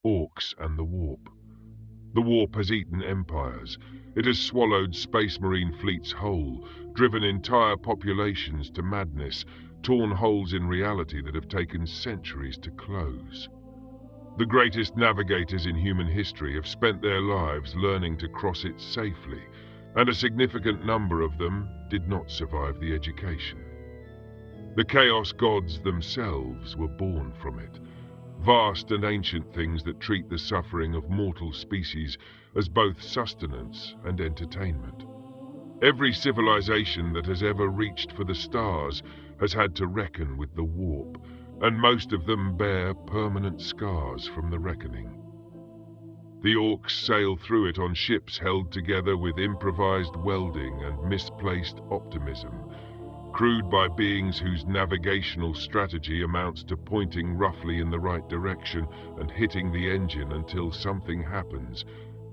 Orks and the warp. The warp has eaten empires. It has swallowed space marine fleets whole, driven entire populations to madness, torn holes in reality that have taken centuries to close. The greatest navigators in human history have spent their lives learning to cross it safely, and a significant number of them did not survive the education. The chaos gods themselves were born from it, vast and ancient things that treat the suffering of mortal species as both sustenance and entertainment. Every civilization that has ever reached for the stars has had to reckon with the warp, and most of them bear permanent scars from the reckoning. The Orks sail through it on ships held together with improvised welding and misplaced optimism, crewed by beings whose navigational strategy amounts to pointing roughly in the right direction and hitting the engine until something happens,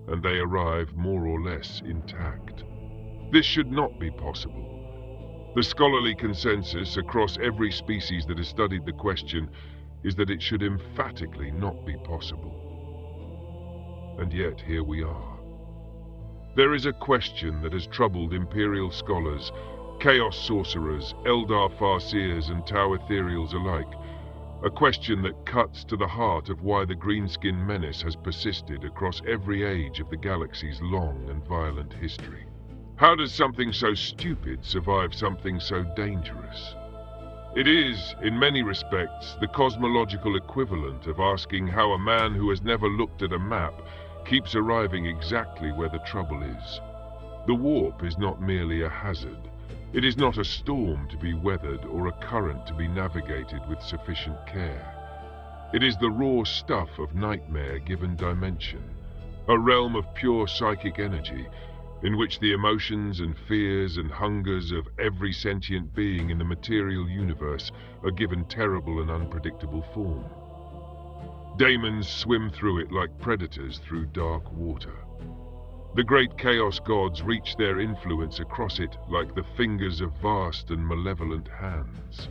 and they arrive more or less intact. This should not be possible. The scholarly consensus across every species that has studied the question is that it should emphatically not be possible. And yet here we are. There is a question that has troubled Imperial scholars, Chaos sorcerers, Eldar farseers and Tau ethereals alike. A question that cuts to the heart of why the Greenskin menace has persisted across every age of the galaxy's long and violent history. How does something so stupid survive something so dangerous? It is, in many respects, the cosmological equivalent of asking how a man who has never looked at a map keeps arriving exactly where the trouble is. The warp is not merely a hazard. It is not a storm to be weathered or a current to be navigated with sufficient care. It is the raw stuff of nightmare given dimension, a realm of pure psychic energy in which the emotions and fears and hungers of every sentient being in the material universe are given terrible and unpredictable form. Daemons swim through it like predators through dark water. The great chaos gods reach their influence across it like the fingers of vast and malevolent hands.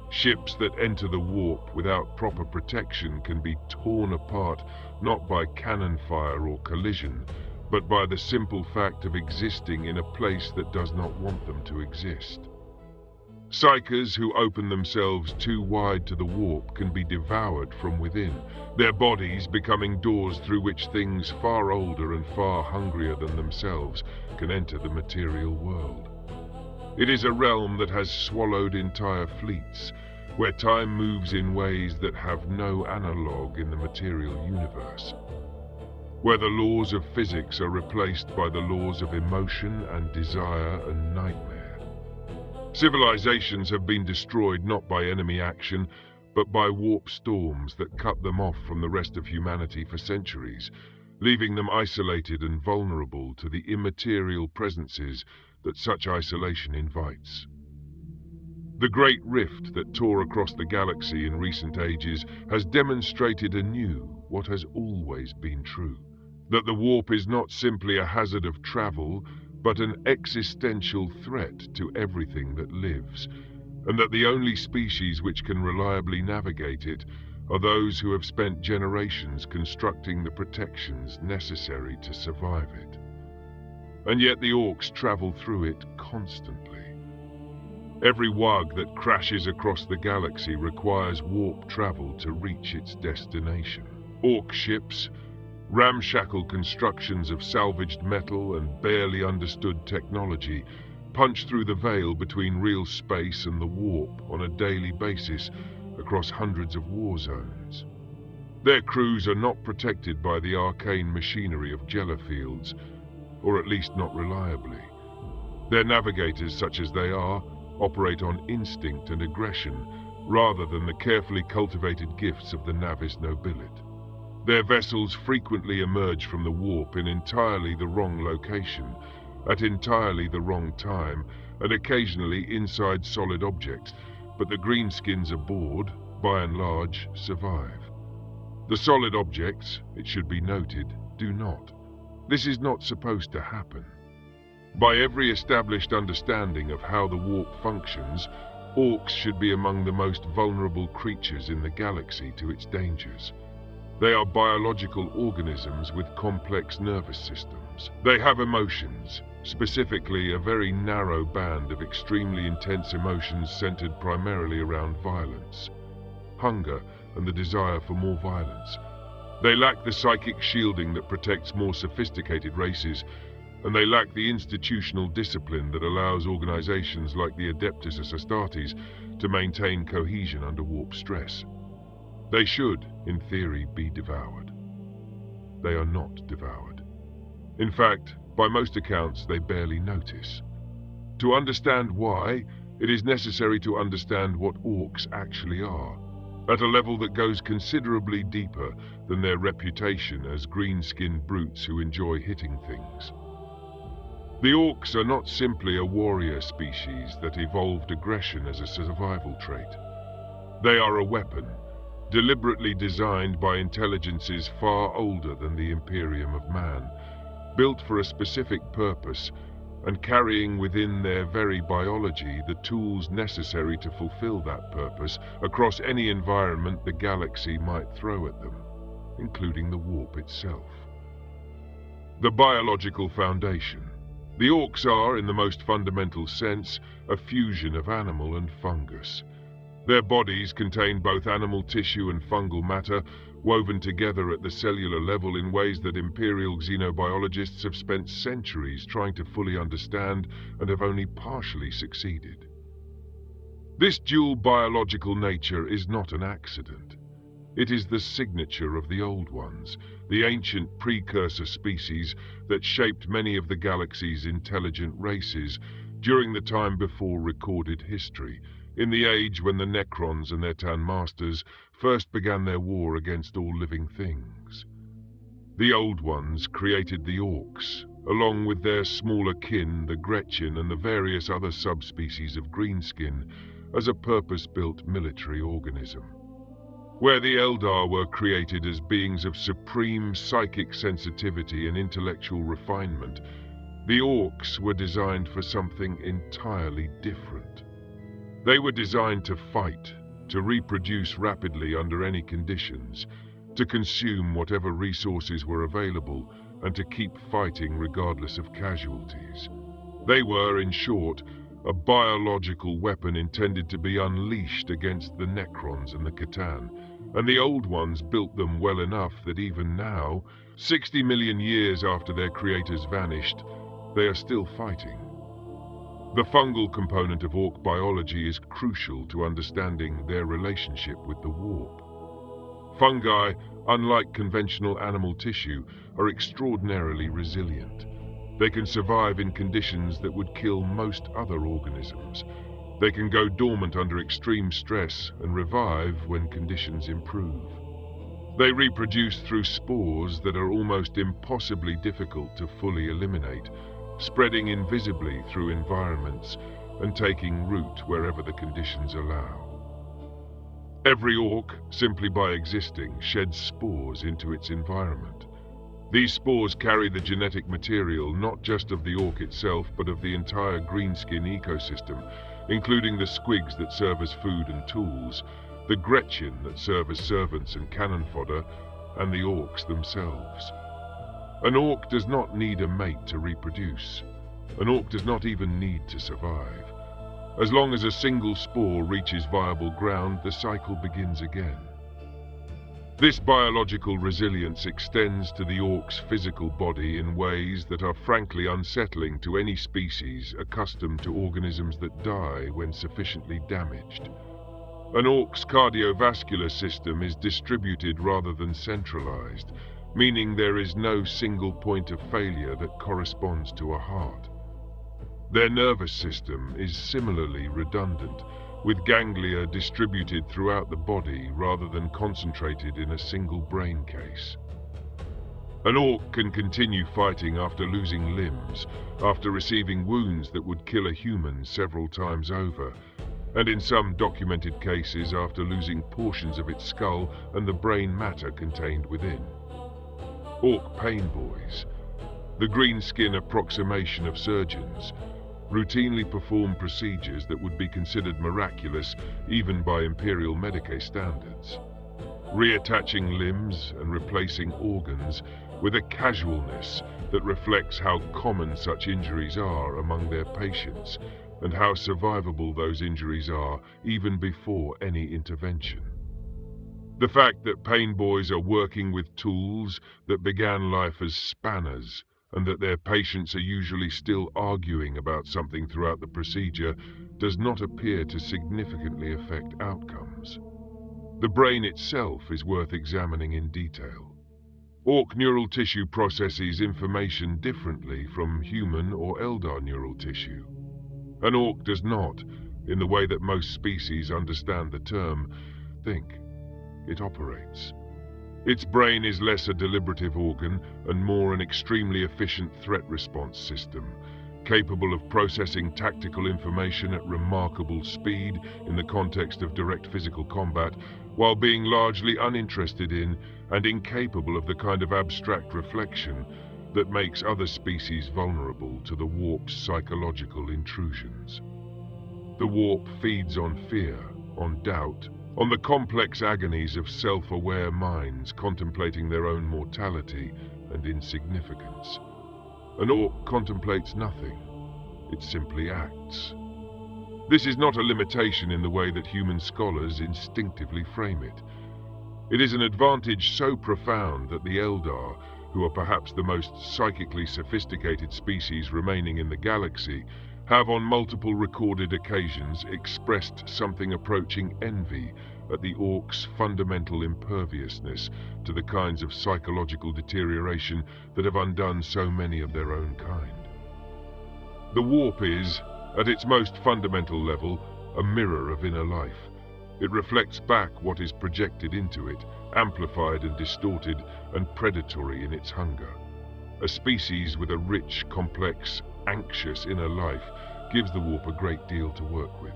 Ships that enter the warp without proper protection can be torn apart not by cannon fire or collision, but by the simple fact of existing in a place that does not want them to exist. Psychers who open themselves too wide to the warp can be devoured from within, their bodies becoming doors through which things far older and far hungrier than themselves can enter the material world. It is a realm that has swallowed entire fleets, where time moves in ways that have no analogue in the material universe, where the laws of physics are replaced by the laws of emotion and desire and nightmare. Civilizations have been destroyed not by enemy action, but by warp storms that cut them off from the rest of humanity for centuries, leaving them isolated and vulnerable to the immaterial presences that such isolation invites. The great rift that tore across the galaxy in recent ages has demonstrated anew what has always been true, that the warp is not simply a hazard of travel, but an existential threat to everything that lives, and that the only species which can reliably navigate it are those who have spent generations constructing the protections necessary to survive it. And yet the Orks travel through it constantly. Every Waaagh that crashes across the galaxy requires warp travel to reach its destination. Ork ships, ramshackle constructions of salvaged metal and barely understood technology, punch through the veil between real space and the warp on a daily basis across hundreds of war zones. Their crews are not protected by the arcane machinery of Jellifields, or at least not reliably. Their navigators, such as they are, operate on instinct and aggression rather than the carefully cultivated gifts of the Navis nobility. Their vessels frequently emerge from the warp in entirely the wrong location, at entirely the wrong time, and occasionally inside solid objects, but the Greenskins aboard, by and large, survive. The solid objects, it should be noted, do not. This is not supposed to happen. By every established understanding of how the warp functions, Orks should be among the most vulnerable creatures in the galaxy to its dangers. They are biological organisms with complex nervous systems. They have emotions, specifically a very narrow band of extremely intense emotions centered primarily around violence, hunger, and the desire for more violence. They lack the psychic shielding that protects more sophisticated races, and they lack the institutional discipline that allows organizations like the Adeptus Astartes to maintain cohesion under warp stress. They should, in theory, be devoured. They are not devoured. In fact, by most accounts, they barely notice. To understand why, it is necessary to understand what orcs actually are, at a level that goes considerably deeper than their reputation as green-skinned brutes who enjoy hitting things. The orcs are not simply a warrior species that evolved aggression as a survival trait. They are a weapon, deliberately designed by intelligences far older than the Imperium of man, built for a specific purpose, and carrying within their very biology the tools necessary to fulfill that purpose across any environment the galaxy might throw at them, including the warp itself. The biological foundation. The orcs are, in the most fundamental sense, a fusion of animal and fungus. Their bodies contain both animal tissue and fungal matter, woven together at the cellular level in ways that imperial xenobiologists have spent centuries trying to fully understand and have only partially succeeded. This dual biological nature is not an accident. It is the signature of the Old Ones, the ancient precursor species that shaped many of the galaxy's intelligent races during the time before recorded history, in the age when the Necrons and their Tan Masters first began their war against all living things. The Old Ones created the Orks, along with their smaller kin, the Gretchen, and the various other subspecies of Greenskin, as a purpose-built military organism. Where the Eldar were created as beings of supreme psychic sensitivity and intellectual refinement, the Orks were designed for something entirely different. They were designed to fight, to reproduce rapidly under any conditions, to consume whatever resources were available, and to keep fighting regardless of casualties. They were, in short, a biological weapon intended to be unleashed against the Necrons and the Catan, and the Old Ones built them well enough that even now, 60 million years after their creators vanished, they are still fighting. The fungal component of orc biology is crucial to understanding their relationship with the warp. Fungi, unlike conventional animal tissue, are extraordinarily resilient. They can survive in conditions that would kill most other organisms. They can go dormant under extreme stress and revive when conditions improve. They reproduce through spores that are almost impossibly difficult to fully eliminate, spreading invisibly through environments and taking root wherever the conditions allow. Every orc, simply by existing, sheds spores into its environment. These spores carry the genetic material not just of the orc itself, but of the entire greenskin ecosystem, including the squigs that serve as food and tools, the Gretchen that serve as servants and cannon fodder, and the orcs themselves. An orc does not need a mate to reproduce. An orc does not even need to survive. As long as a single spore reaches viable ground, the cycle begins again. This biological resilience extends to the orc's physical body in ways that are frankly unsettling to any species accustomed to organisms that die when sufficiently damaged. An orc's cardiovascular system is distributed rather than centralized, meaning there is no single point of failure that corresponds to a heart. Their nervous system is similarly redundant, with ganglia distributed throughout the body rather than concentrated in a single brain case. An orc can continue fighting after losing limbs, after receiving wounds that would kill a human several times over, and in some documented cases after losing portions of its skull and the brain matter contained within. Orc pain boys, the greenskin approximation of surgeons, routinely perform procedures that would be considered miraculous even by Imperial Medicae standards. reattaching limbs and replacing organs with a casualness that reflects how common such injuries are among their patients and how survivable those injuries are even before any intervention. The fact that pain boys are working with tools that began life as spanners and that their patients are usually still arguing about something throughout the procedure does not appear to significantly affect outcomes. The brain itself is worth examining in detail. Ork neural tissue processes information differently from human or Eldar neural tissue. An ork does not, in the way that most species understand the term, think. It operates. Its brain is less a deliberative organ and more an extremely efficient threat response system, capable of processing tactical information at remarkable speed in the context of direct physical combat, while being largely uninterested in and incapable of the kind of abstract reflection that makes other species vulnerable to the warp's psychological intrusions. The warp feeds on fear, on doubt, on the complex agonies of self-aware minds contemplating their own mortality and insignificance. An ork contemplates nothing. It simply acts. This is not a limitation in the way that human scholars instinctively frame it. It is an advantage so profound that the Eldar, who are perhaps the most psychically sophisticated species remaining in the galaxy, have on multiple recorded occasions expressed something approaching envy at the ork's fundamental imperviousness to the kinds of psychological deterioration that have undone so many of their own kind. The warp is, at its most fundamental level, a mirror of inner life. It reflects back what is projected into it, amplified and distorted and predatory in its hunger. A species with a rich, complex, anxious inner life gives the warp a great deal to work with.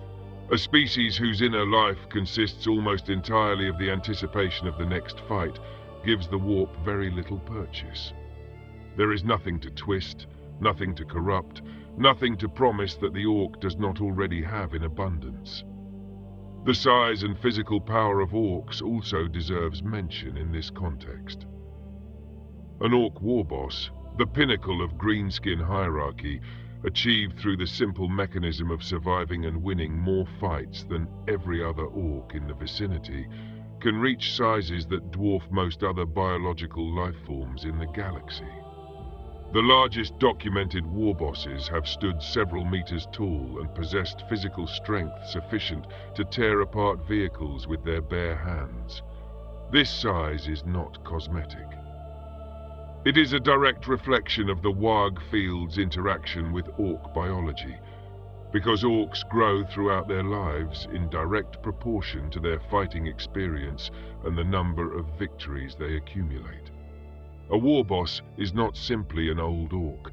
A species whose inner life consists almost entirely of the anticipation of the next fight gives the warp very little purchase. There is nothing to twist, nothing to corrupt, nothing to promise that the ork does not already have in abundance. The size and physical power of orks also deserves mention in this context. An ork warboss, the pinnacle of greenskin hierarchy, achieved through the simple mechanism of surviving and winning more fights than every other ork in the vicinity, can reach sizes that dwarf most other biological life forms in the galaxy. The largest documented warbosses have stood several meters tall and possessed physical strength sufficient to tear apart vehicles with their bare hands. This size is not cosmetic. It is a direct reflection of the Waaagh field's interaction with ork biology, because orks grow throughout their lives in direct proportion to their fighting experience and the number of victories they accumulate. A warboss is not simply an old ork.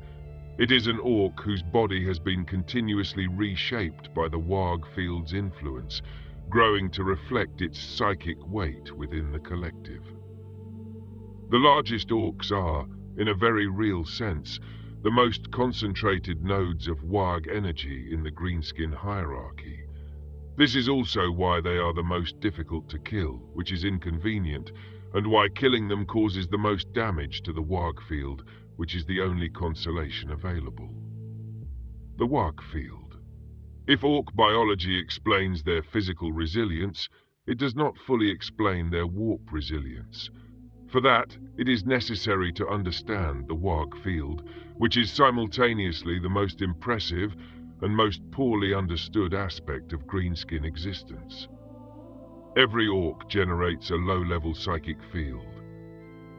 It is an ork whose body has been continuously reshaped by the Waaagh field's influence, growing to reflect its psychic weight within the collective. The largest orks are, in a very real sense, the most concentrated nodes of Waaagh energy in the greenskin hierarchy. This is also why they are the most difficult to kill, which is inconvenient, and why killing them causes the most damage to the Waaagh field, which is the only consolation available. The Waaagh field. If ork biology explains their physical resilience, it does not fully explain their warp resilience. For that, it is necessary to understand the Waaagh field, which is simultaneously the most impressive and most poorly understood aspect of greenskin existence. Every ork generates a low-level psychic field.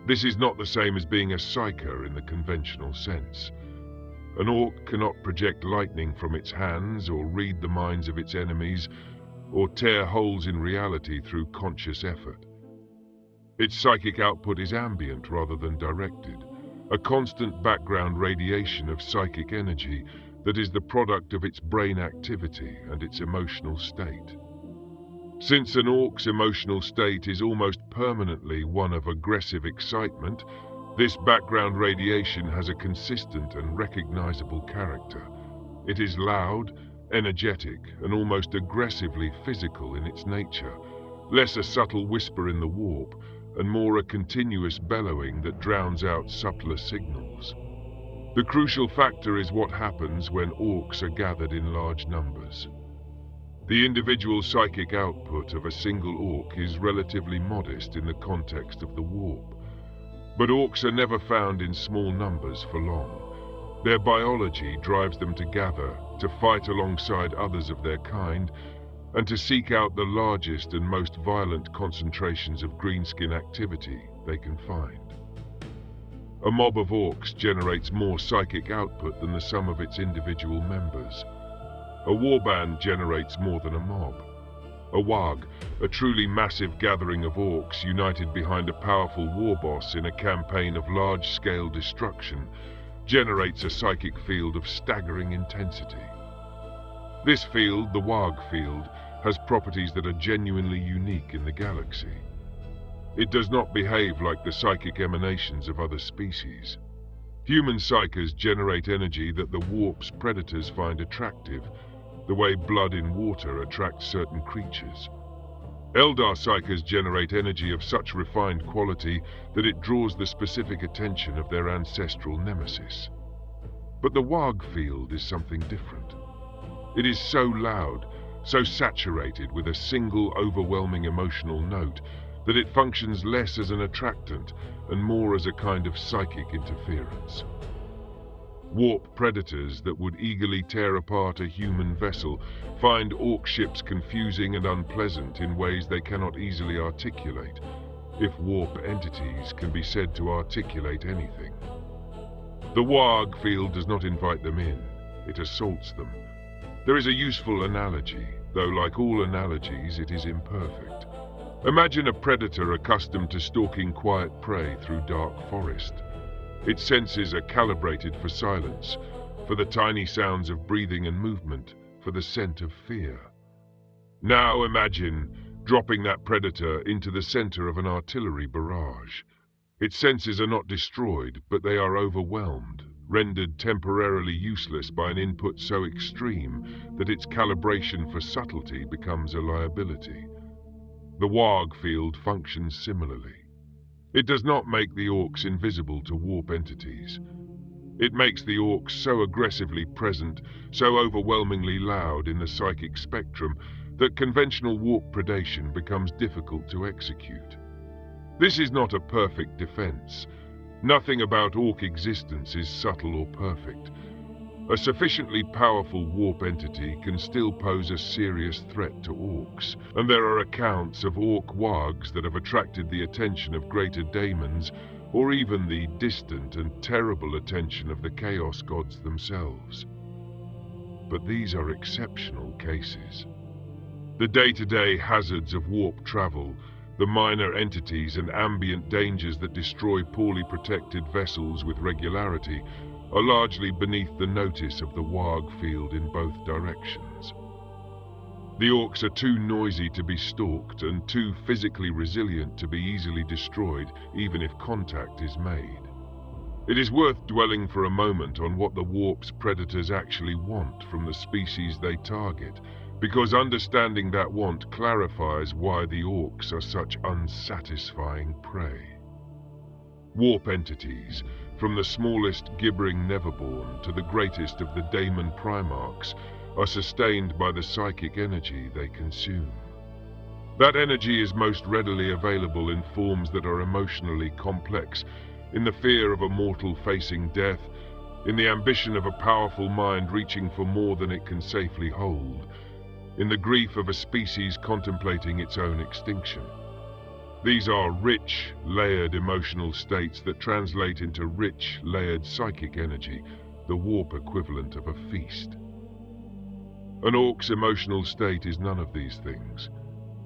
This is not the same as being a psyker in the conventional sense. An ork cannot project lightning from its hands or read the minds of its enemies or tear holes in reality through conscious effort. Its psychic output is ambient rather than directed, a constant background radiation of psychic energy that is the product of its brain activity and its emotional state. Since an ork's emotional state is almost permanently one of aggressive excitement, this background radiation has a consistent and recognizable character. It is loud, energetic, and almost aggressively physical in its nature, less a subtle whisper in the warp, and more a continuous bellowing that drowns out subtler signals. The crucial factor is what happens when orcs are gathered in large numbers. The individual psychic output of a single orc is relatively modest in the context of the warp, but orcs are never found in small numbers for long. Their biology drives them to gather, to fight alongside others of their kind, and to seek out the largest and most violent concentrations of greenskin activity they can find. A mob of orcs generates more psychic output than the sum of its individual members. A warband generates more than a mob. A Waaagh, a truly massive gathering of orcs united behind a powerful war boss in a campaign of large-scale destruction, generates a psychic field of staggering intensity. This field, the Waaagh field, has properties that are genuinely unique in the galaxy. It does not behave like the psychic emanations of other species. Human psykers generate energy that the warp's predators find attractive, the way blood in water attracts certain creatures. Eldar psykers generate energy of such refined quality that it draws the specific attention of their ancestral nemesis. But the Waaagh field is something different. It is so loud, so saturated with a single overwhelming emotional note, that it functions less as an attractant and more as a kind of psychic interference. Warp predators that would eagerly tear apart a human vessel find orc ships confusing and unpleasant in ways they cannot easily articulate, if warp entities can be said to articulate anything. The Waaagh field does not invite them in, it assaults them. There is a useful analogy, though like all analogies it is imperfect. Imagine a predator accustomed to stalking quiet prey through dark forest. Its senses are calibrated for silence, for the tiny sounds of breathing and movement, for the scent of fear. Now imagine dropping that predator into the center of an artillery barrage. Its senses are not destroyed, but they are overwhelmed, rendered temporarily useless by an input so extreme that its calibration for subtlety becomes a liability. The Waaagh field functions similarly. It does not make the orcs invisible to warp entities. It makes the orcs so aggressively present, so overwhelmingly loud in the psychic spectrum, that conventional warp predation becomes difficult to execute. This is not a perfect defense. Nothing about orc existence is subtle or perfect. A sufficiently powerful warp entity can still pose a serious threat to orcs, and there are accounts of orc Waaghs that have attracted the attention of greater daemons, or even the distant and terrible attention of the chaos gods themselves. But these are exceptional cases. The day-to-day hazards of warp travel, the minor entities and ambient dangers that destroy poorly protected vessels with regularity, are largely beneath the notice of the Waaagh field in both directions. The orcs are too noisy to be stalked and too physically resilient to be easily destroyed, even if contact is made. It is worth dwelling for a moment on what the warp's predators actually want from the species they target, because understanding that want clarifies why the orcs are such unsatisfying prey. Warp entities, from the smallest gibbering Neverborn to the greatest of the daemon primarchs, are sustained by the psychic energy they consume. That energy is most readily available in forms that are emotionally complex, in the fear of a mortal facing death, in the ambition of a powerful mind reaching for more than it can safely hold, in the grief of a species contemplating its own extinction. These are rich, layered emotional states that translate into rich, layered psychic energy, the warp equivalent of a feast. An orc's emotional state is none of these things.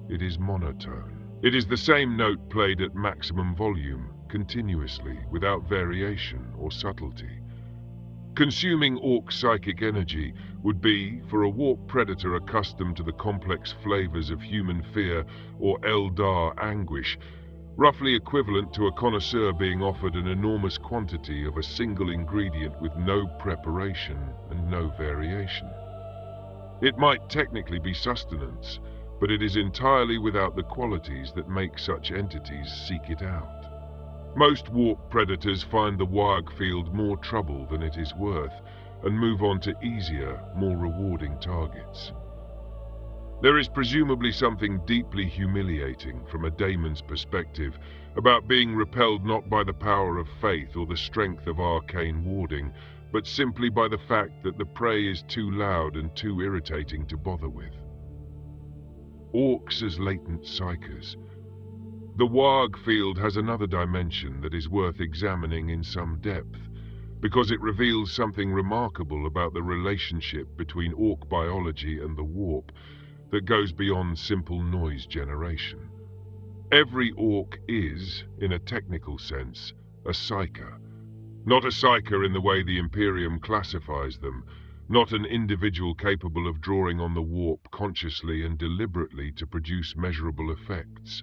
It is monotone. It is the same note played at maximum volume, continuously, without variation or subtlety. Consuming orc psychic energy would be, for a warp predator accustomed to the complex flavors of human fear or Eldar anguish, roughly equivalent to a connoisseur being offered an enormous quantity of a single ingredient with no preparation and no variation. It might technically be sustenance, but it is entirely without the qualities that make such entities seek it out. Most warp predators find the Waaagh field more trouble than it is worth and move on to easier, more rewarding targets. There is presumably something deeply humiliating from a daemon's perspective about being repelled not by the power of faith or the strength of arcane warding, but simply by the fact that the prey is too loud and too irritating to bother with. Orks as latent psychers. The Waaagh field has another dimension that is worth examining in some depth, because it reveals something remarkable about the relationship between ork biology and the warp that goes beyond simple noise generation. Every ork is, in a technical sense, a psyker. Not a psyker in the way the Immaterium classifies them, not an individual capable of drawing on the warp consciously and deliberately to produce measurable effects.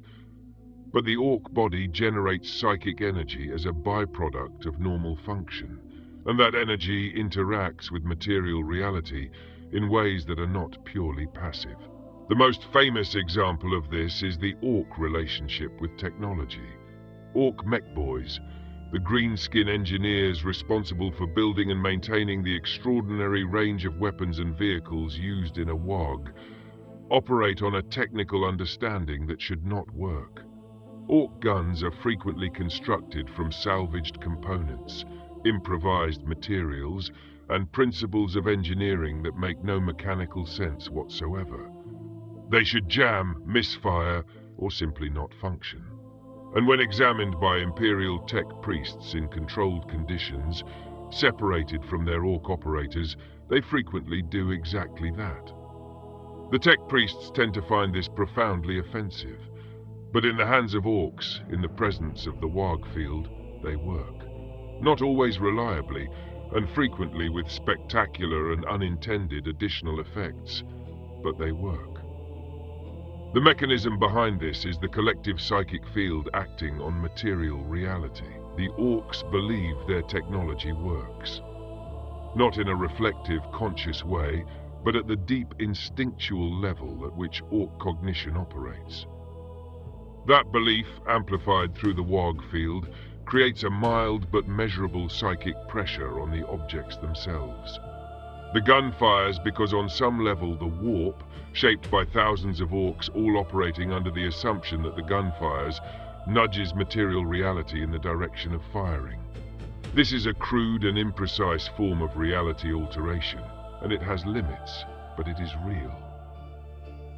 But the ork body generates psychic energy as a byproduct of normal function, and that energy interacts with material reality in ways that are not purely passive. The most famous example of this is the ork relationship with technology. Ork mech boys, the greenskin engineers responsible for building and maintaining the extraordinary range of weapons and vehicles used in a Waaagh, operate on a technical understanding that should not work. Ork guns are frequently constructed from salvaged components, improvised materials, and principles of engineering that make no mechanical sense whatsoever. They should jam, misfire, or simply not function. And when examined by Imperial tech priests in controlled conditions, separated from their ork operators, they frequently do exactly that. The tech priests tend to find this profoundly offensive, but in the hands of orks, in the presence of the Waaagh field, they work. Not always reliably, and frequently with spectacular and unintended additional effects, but they work. The mechanism behind this is the collective psychic field acting on material reality. The orks believe their technology works. Not in a reflective, conscious way, but at the deep instinctual level at which ork cognition operates. That belief, amplified through the Waaagh field, creates a mild but measurable psychic pressure on the objects themselves. The gun fires because on some level the warp, shaped by thousands of orks all operating under the assumption that the gun fires, nudges material reality in the direction of firing. This is a crude and imprecise form of reality alteration, and it has limits, but it is real.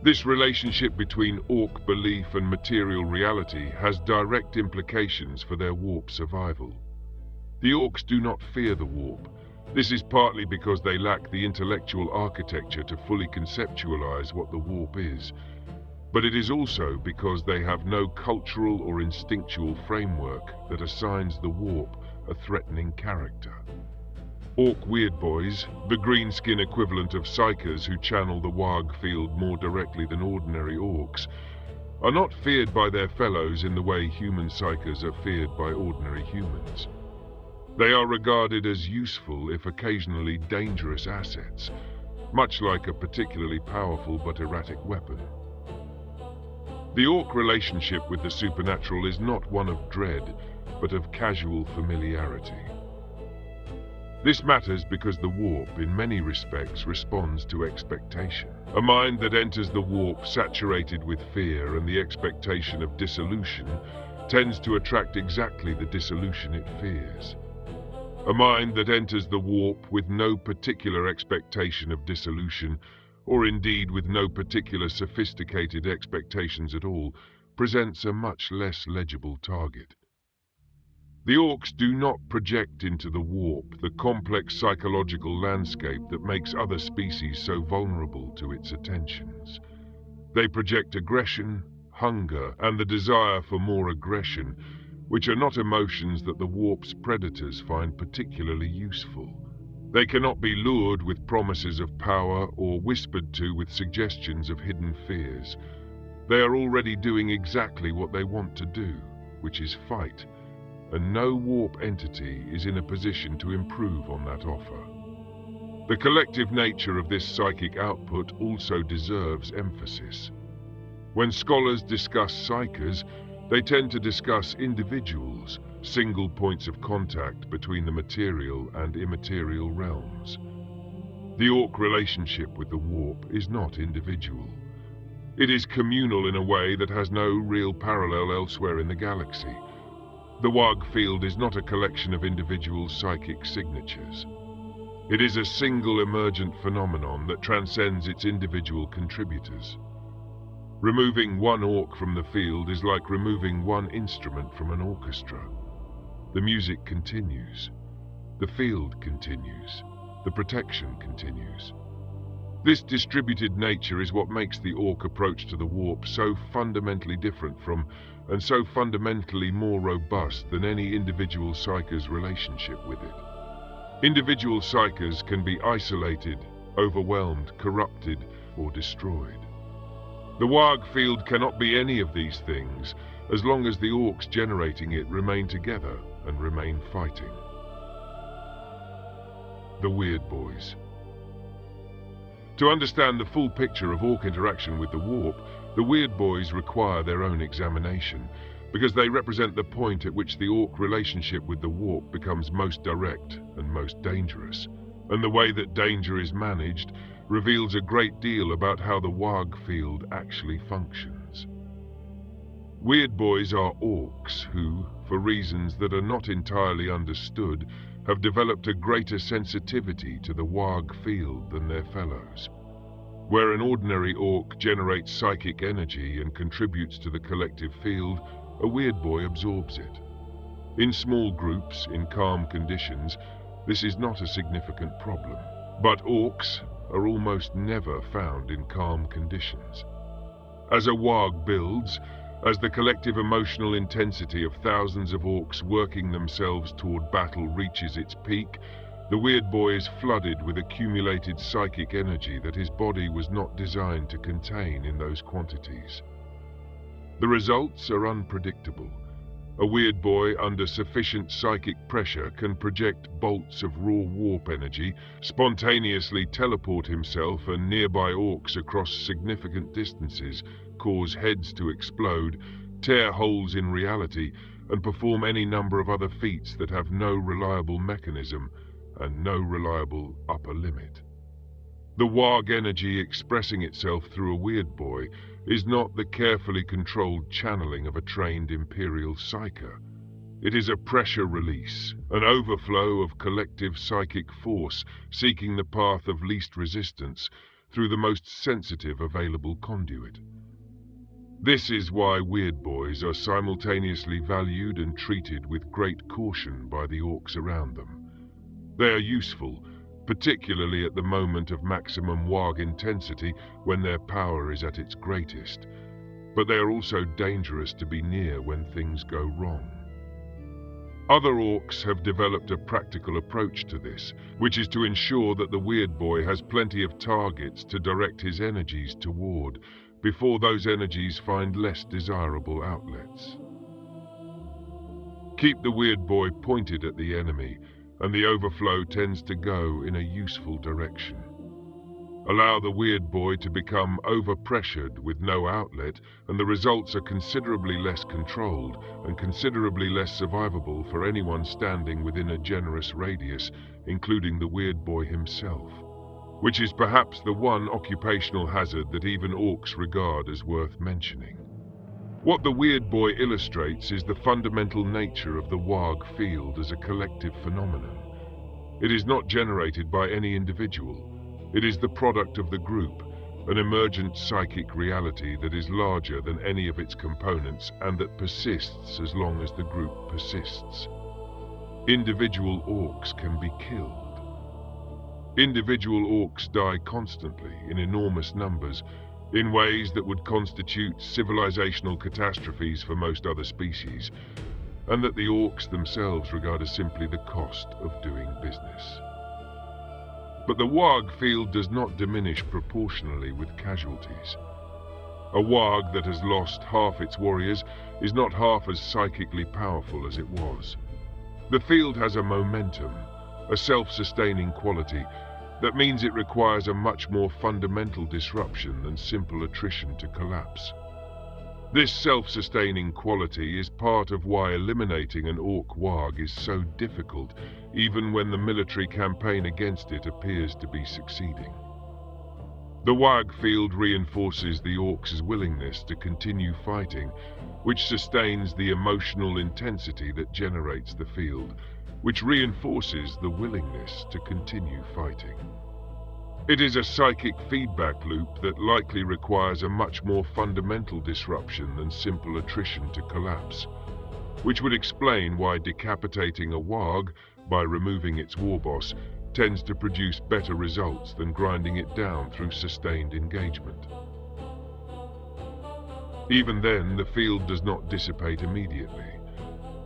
This relationship between ork belief and material reality has direct implications for their warp survival. The orks do not fear the warp. This is partly because they lack the intellectual architecture to fully conceptualize what the warp is, but it is also because they have no cultural or instinctual framework that assigns the warp a threatening character. Ork weird boys, the greenskin equivalent of psychers who channel the Waaagh field more directly than ordinary orks, are not feared by their fellows in the way human psychers are feared by ordinary humans. They are regarded as useful, if occasionally dangerous assets, much like a particularly powerful but erratic weapon. The ork relationship with the supernatural is not one of dread, but of casual familiarity. This matters because the warp, in many respects, responds to expectation. A mind that enters the warp saturated with fear and the expectation of dissolution tends to attract exactly the dissolution it fears. A mind that enters the warp with no particular expectation of dissolution, or indeed with no particular sophisticated expectations at all, presents a much less legible target. The orks do not project into the warp the complex psychological landscape that makes other species so vulnerable to its attentions. They project aggression, hunger, and the desire for more aggression, which are not emotions that the warp's predators find particularly useful. They cannot be lured with promises of power or whispered to with suggestions of hidden fears. They are already doing exactly what they want to do, which is fight, and no warp entity is in a position to improve on that offer. The collective nature of this psychic output also deserves emphasis. When scholars discuss psychers, they tend to discuss individuals, single points of contact between the material and immaterial realms. The Ork relationship with the warp is not individual. It is communal in a way that has no real parallel elsewhere in the galaxy. The Waaagh field is not a collection of individual psychic signatures. It is a single emergent phenomenon that transcends its individual contributors. Removing one Ork from the field is like removing one instrument from an orchestra. The music continues. The field continues. The protection continues. This distributed nature is what makes the Ork approach to the warp so fundamentally different from, and so fundamentally more robust than any individual psycher's relationship with it. Individual psychers can be isolated, overwhelmed, corrupted, or destroyed. The Waaagh field cannot be any of these things as long as the Orks generating it remain together and remain fighting. The Weird Boys. To understand the full picture of Ork interaction with the warp, the Weird Boys require their own examination, because they represent the point at which the Ork relationship with the warp becomes most direct and most dangerous, and the way that danger is managed reveals a great deal about how the Waaagh field actually functions. Weird Boys are Orks who, for reasons that are not entirely understood, have developed a greater sensitivity to the Waaagh field than their fellows. Where an ordinary Ork generates psychic energy and contributes to the collective field, a Weird Boy absorbs it. In small groups, in calm conditions, this is not a significant problem. But Orks are almost never found in calm conditions. As a Waaagh builds, as the collective emotional intensity of thousands of Orks working themselves toward battle reaches its peak, the Weird Boy is flooded with accumulated psychic energy that his body was not designed to contain in those quantities. The results are unpredictable. A Weird Boy under sufficient psychic pressure can project bolts of raw warp energy, spontaneously teleport himself and nearby Orks across significant distances, cause heads to explode, tear holes in reality, and perform any number of other feats that have no reliable mechanism and no reliable upper limit. The Waaagh energy expressing itself through a Weird Boy is not the carefully controlled channeling of a trained Imperial psyker. It is a pressure release, an overflow of collective psychic force seeking the path of least resistance through the most sensitive available conduit. This is why Weird Boys are simultaneously valued and treated with great caution by the Orks around them. They are useful, particularly at the moment of maximum Waaagh intensity when their power is at its greatest, but they are also dangerous to be near when things go wrong. Other Orks have developed a practical approach to this, which is to ensure that the Weird Boy has plenty of targets to direct his energies toward, before those energies find less desirable outlets. Keep the Weird Boy pointed at the enemy, and the overflow tends to go in a useful direction. Allow the Weird Boy to become overpressured with no outlet, and the results are considerably less controlled and considerably less survivable for anyone standing within a generous radius, including the Weird Boy himself, which is perhaps the one occupational hazard that even Orks regard as worth mentioning. What the Weird Boy illustrates is the fundamental nature of the Waaagh field as a collective phenomenon. It is not generated by any individual. It is the product of the group, an emergent psychic reality that is larger than any of its components and that persists as long as the group persists. Individual Orks can be killed. Individual Orks die constantly in enormous numbers, in ways that would constitute civilizational catastrophes for most other species, and that the Orks themselves regard as simply the cost of doing business. But the Waaagh field does not diminish proportionally with casualties. A Waaagh that has lost half its warriors is not half as psychically powerful as it was. The field has a momentum, a self-sustaining quality, that means it requires a much more fundamental disruption than simple attrition to collapse. This self-sustaining quality is part of why eliminating an Ork Waaagh is so difficult, even when the military campaign against it appears to be succeeding. The Waaagh field reinforces the Orks' willingness to continue fighting, which sustains the emotional intensity that generates the field, which reinforces the willingness to continue fighting. It is a psychic feedback loop that likely requires a much more fundamental disruption than simple attrition to collapse, which would explain why decapitating a Waaagh by removing its warboss tends to produce better results than grinding it down through sustained engagement. Even then, the field does not dissipate immediately.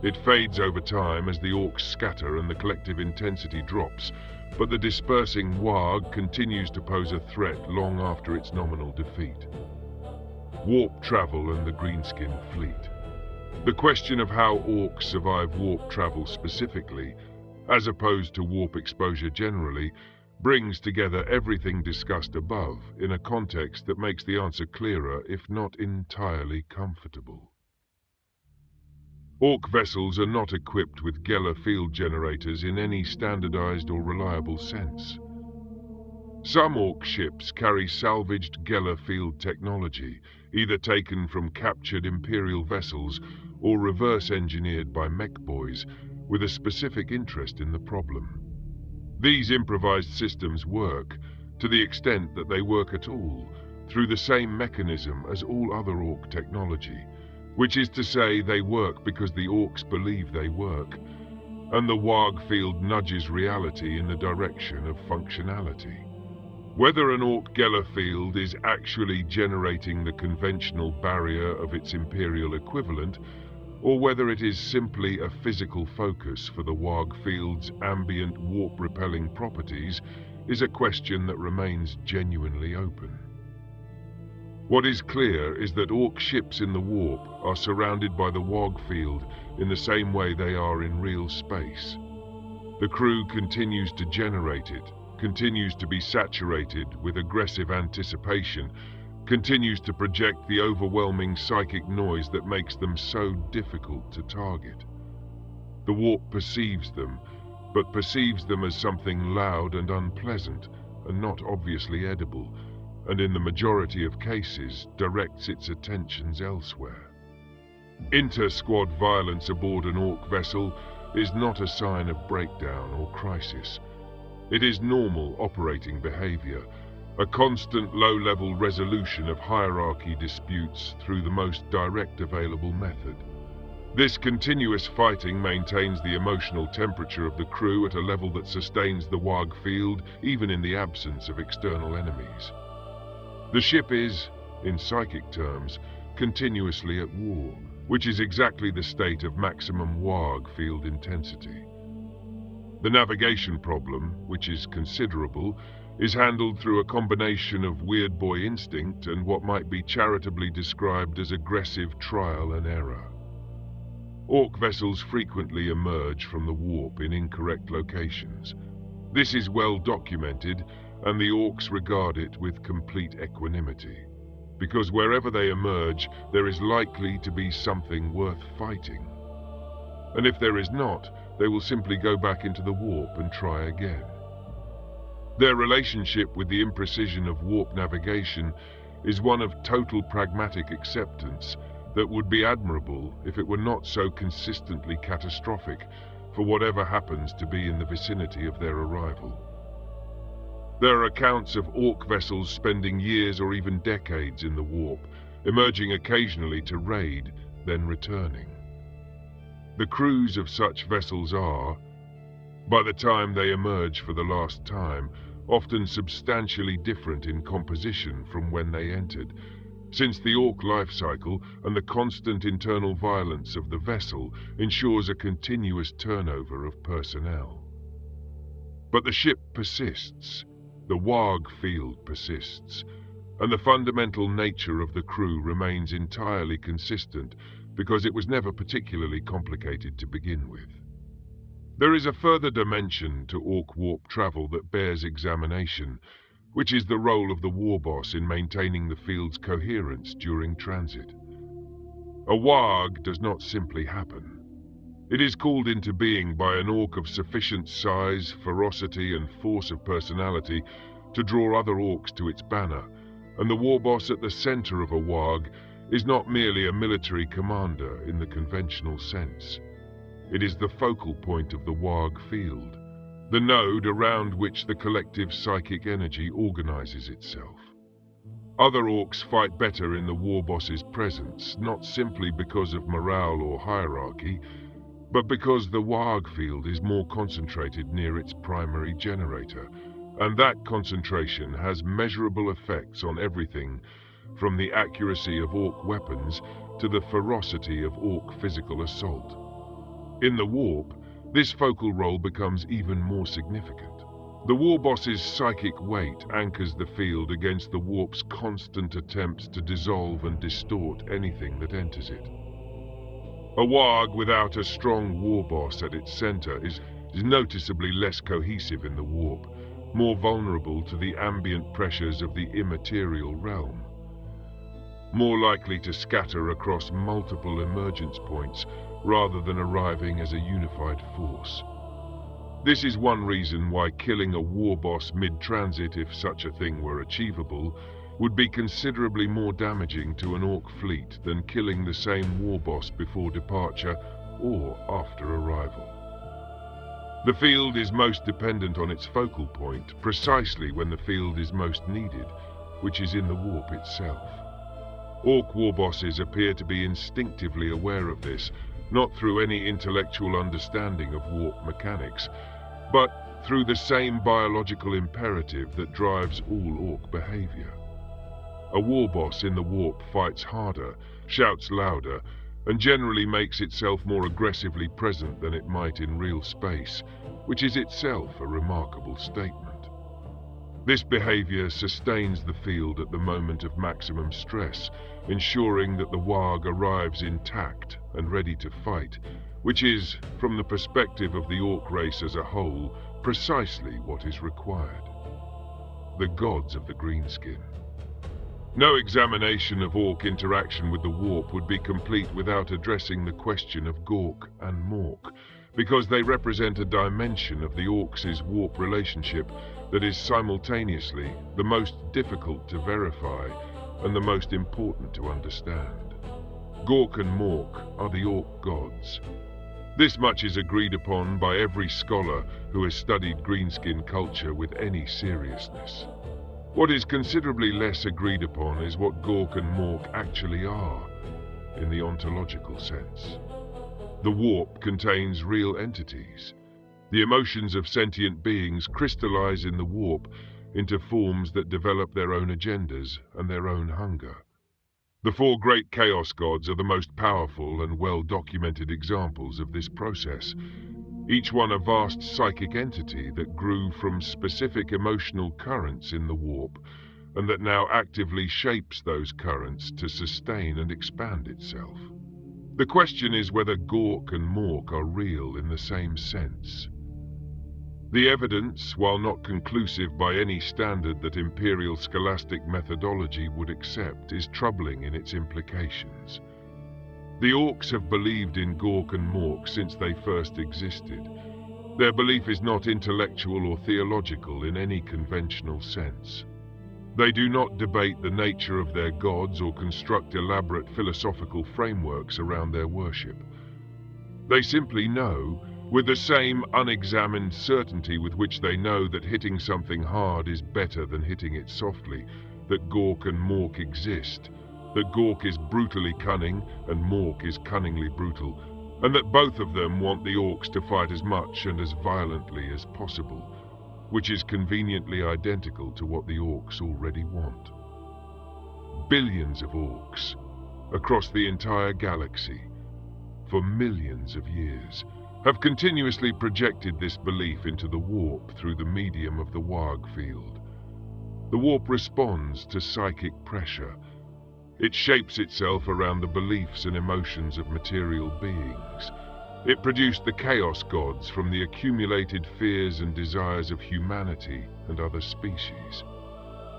It fades over time as the Orks scatter and the collective intensity drops, but the dispersing Waaagh continues to pose a threat long after its nominal defeat. Warp travel and the Greenskin fleet. The question of how Orks survive warp travel specifically, as opposed to warp exposure generally, brings together everything discussed above in a context that makes the answer clearer, if not entirely comfortable. Ork vessels are not equipped with Geller field generators in any standardized or reliable sense. Some Ork ships carry salvaged Geller field technology, either taken from captured Imperial vessels or reverse-engineered by mech boys, with a specific interest in the problem. These improvised systems work, to the extent that they work at all, through the same mechanism as all other Ork technology, which is to say they work because the Orks believe they work, and the Waaagh field nudges reality in the direction of functionality. Whether an Ork Geller field is actually generating the conventional barrier of its Imperial equivalent, or whether it is simply a physical focus for the Waaagh field's ambient warp-repelling properties, is a question that remains genuinely open. What is clear is that Ork ships in the warp are surrounded by the Waaagh field in the same way they are in real space. The crew continues to generate it, continues to be saturated with aggressive anticipation, continues to project the overwhelming psychic noise that makes them so difficult to target. The warp perceives them, but perceives them as something loud and unpleasant, and not obviously edible, and in the majority of cases directs its attentions elsewhere. Inter-squad violence aboard an Ork vessel is not a sign of breakdown or crisis. It is normal operating behavior, a constant low-level resolution of hierarchy disputes through the most direct available method. This continuous fighting maintains the emotional temperature of the crew at a level that sustains the Waaagh field even in the absence of external enemies. The ship is, in psychic terms, continuously at war, which is exactly the state of maximum Waaagh field intensity. The navigation problem, which is considerable, is handled through a combination of weird boy instinct and what might be charitably described as aggressive trial and error. Ork vessels frequently emerge from the warp in incorrect locations. This is well documented, and the Orks regard it with complete equanimity, because wherever they emerge, there is likely to be something worth fighting. And if there is not, they will simply go back into the warp and try again. Their relationship with the imprecision of warp navigation is one of total pragmatic acceptance that would be admirable if it were not so consistently catastrophic for whatever happens to be in the vicinity of their arrival. There are accounts of Ork vessels spending years or even decades in the warp, emerging occasionally to raid, then returning. The crews of such vessels are, by the time they emerge for the last time, often substantially different in composition from when they entered, since the Ork life cycle and the constant internal violence of the vessel ensures a continuous turnover of personnel. But the ship persists. The Waaagh field persists, and the fundamental nature of the crew remains entirely consistent because it was never particularly complicated to begin with. There is a further dimension to Ork warp travel that bears examination, which is the role of the warboss in maintaining the field's coherence during transit. A Waaagh does not simply happen. It is called into being by an orc of sufficient size, ferocity, and force of personality to draw other orcs to its banner, and the war boss at the center of a Waaagh is not merely a military commander in the conventional sense. It is the focal point of the Waaagh field, the node around which the collective psychic energy organizes itself. Other orcs fight better in the war boss's presence, not simply because of morale or hierarchy, but because the Waaagh field is more concentrated near its primary generator, and that concentration has measurable effects on everything from the accuracy of orc weapons to the ferocity of orc physical assault. In the warp, this focal role becomes even more significant. The war boss's psychic weight anchors the field against the warp's constant attempts to dissolve and distort anything that enters it. A Waaagh without a strong war boss at its center is noticeably less cohesive in the warp, more vulnerable to the ambient pressures of the immaterial realm, more likely to scatter across multiple emergence points rather than arriving as a unified force. This is one reason why killing a war boss mid-transit, if such a thing were achievable, would be considerably more damaging to an orc fleet than killing the same war boss before departure or after arrival. The field is most dependent on its focal point precisely when the field is most needed, which is in the warp itself. Orc war bosses appear to be instinctively aware of this, not through any intellectual understanding of warp mechanics, but through the same biological imperative that drives all orc behavior. A war boss in the warp fights harder, shouts louder, and generally makes itself more aggressively present than it might in real space, which is itself a remarkable statement. This behavior sustains the field at the moment of maximum stress, ensuring that the Waaagh arrives intact and ready to fight, which is, from the perspective of the orc race as a whole, precisely what is required. The gods of the Greenskin. No examination of orc interaction with the warp would be complete without addressing the question of Gork and Mork, because they represent a dimension of the orcs' warp relationship that is simultaneously the most difficult to verify and the most important to understand. Gork and Mork are the orc gods. This much is agreed upon by every scholar who has studied greenskin culture with any seriousness. What is considerably less agreed upon is what Gork and Mork actually are, in the ontological sense. The warp contains real entities. The emotions of sentient beings crystallize in the warp into forms that develop their own agendas and their own hunger. The four great chaos gods are the most powerful and well-documented examples of this process, each one a vast psychic entity that grew from specific emotional currents in the warp, and that now actively shapes those currents to sustain and expand itself. The question is whether Gork and Mork are real in the same sense. The evidence, while not conclusive by any standard that imperial scholastic methodology would accept, is troubling in its implications. The orcs have believed in Gork and Mork since they first existed. Their belief is not intellectual or theological in any conventional sense. They do not debate the nature of their gods or construct elaborate philosophical frameworks around their worship. They simply know, with the same unexamined certainty with which they know that hitting something hard is better than hitting it softly, that Gork and Mork exist, that Gork is brutally cunning and Mork is cunningly brutal, and that both of them want the orcs to fight as much and as violently as possible, which is conveniently identical to what the orcs already want. Billions of orcs, across the entire galaxy, for millions of years, have continuously projected this belief into the warp through the medium of the Waaagh field. The warp responds to psychic pressure. It shapes itself around the beliefs and emotions of material beings. It produced the chaos gods from the accumulated fears and desires of humanity and other species.